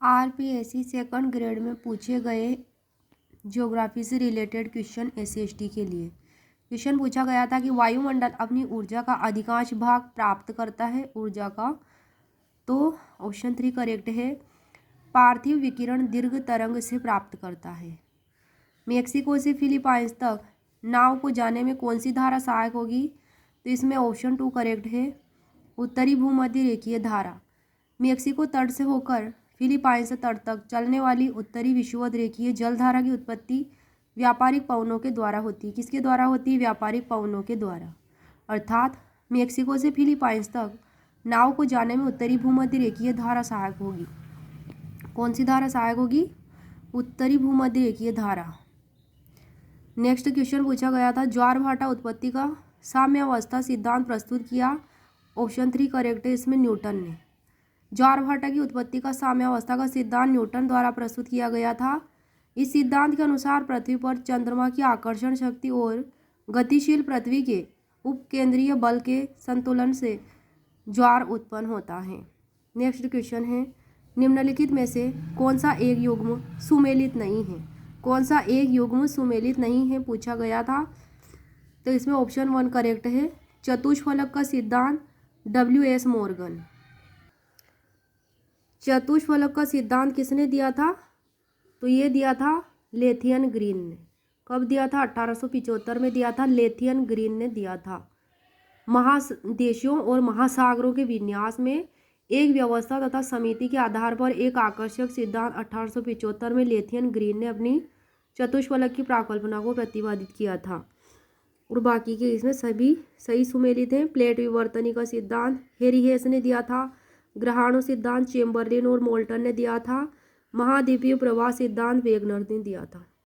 RPSC second grade में पूछे गए ज्योग्राफी से रिलेटेड क्वेश्चन एसएसटी के लिए क्वेश्चन पूछा गया था कि वायुमंडल अपनी ऊर्जा का अधिकांश भाग प्राप्त करता है ऊर्जा का, तो ऑप्शन 3 करेक्ट है। पार्थिव विकिरण दीर्घ तरंग से प्राप्त करता है। मेक्सिको से फिलीपाइंस तक नाव को जाने में कौन सी धारा सहायक होगी, तो इसमें ऑप्शन 2 करेक्ट है, उत्तरी भूमध्य रेखीय धारा। मेक्सिको तट से होकर फिलीपाइंस तट तक चलने वाली उत्तरी विषुवत रेखीय जलधारा की उत्पत्ति व्यापारिक पवनों के द्वारा होती है। किसके द्वारा होती है? व्यापारिक पवनों के द्वारा। अर्थात मेक्सिको से फिलीपाइंस तक नाव को जाने में उत्तरी भूमध्य रेखीय धारा सहायक होगी। कौन सी धारा सहायक होगी? उत्तरी भूमध्य रेखीय धारा। नेक्स्ट क्वेश्चन पूछा गया था, ज्वार भाटा उत्पत्ति का साम्यावस्था सिद्धांत प्रस्तुत किया। ऑप्शन 3 करेक्ट है, इसमें न्यूटन ने। ज्वार भाटा की उत्पत्ति का साम्यावस्था का सिद्धांत न्यूटन द्वारा प्रस्तुत किया गया था। इस सिद्धांत के अनुसार पृथ्वी पर चंद्रमा की आकर्षण शक्ति और गतिशील पृथ्वी के उपकेंद्रीय बल के संतुलन से ज्वार उत्पन्न होता है। नेक्स्ट क्वेश्चन है, निम्नलिखित में से कौन सा एक युग्म सुमेलित नहीं है? कौन सा एक युग्म सुमेलित नहीं है पूछा गया था, तो इसमें ऑप्शन 1 करेक्ट है, चतुष्फलक का सिद्धांत W.S. मॉर्गन। चतुष्फलक का सिद्धांत किसने दिया था? तो ये दिया था लेथियन ग्रीन ने। कब दिया था? 1875 में दिया था, लेथियन ग्रीन ने दिया था। महादेशों और महासागरों के विन्यास में एक व्यवस्था तथा समिति के आधार पर एक आकर्षक सिद्धांत 1875 में लेथियन ग्रीन ने अपनी चतुष्फलक की प्राकल्पना को प्रतिपादित किया था। और बाकी के इसमें सभी सही सुमेलित हैं। प्लेट विवर्तनी का सिद्धांत हेरी हेस ने दिया था। ग्रहाणु सिद्धांत चेम्बरलिन और मोल्टन ने दिया था। महाद्वीपीय प्रवाह सिद्धांत वेगनर ने दिया था।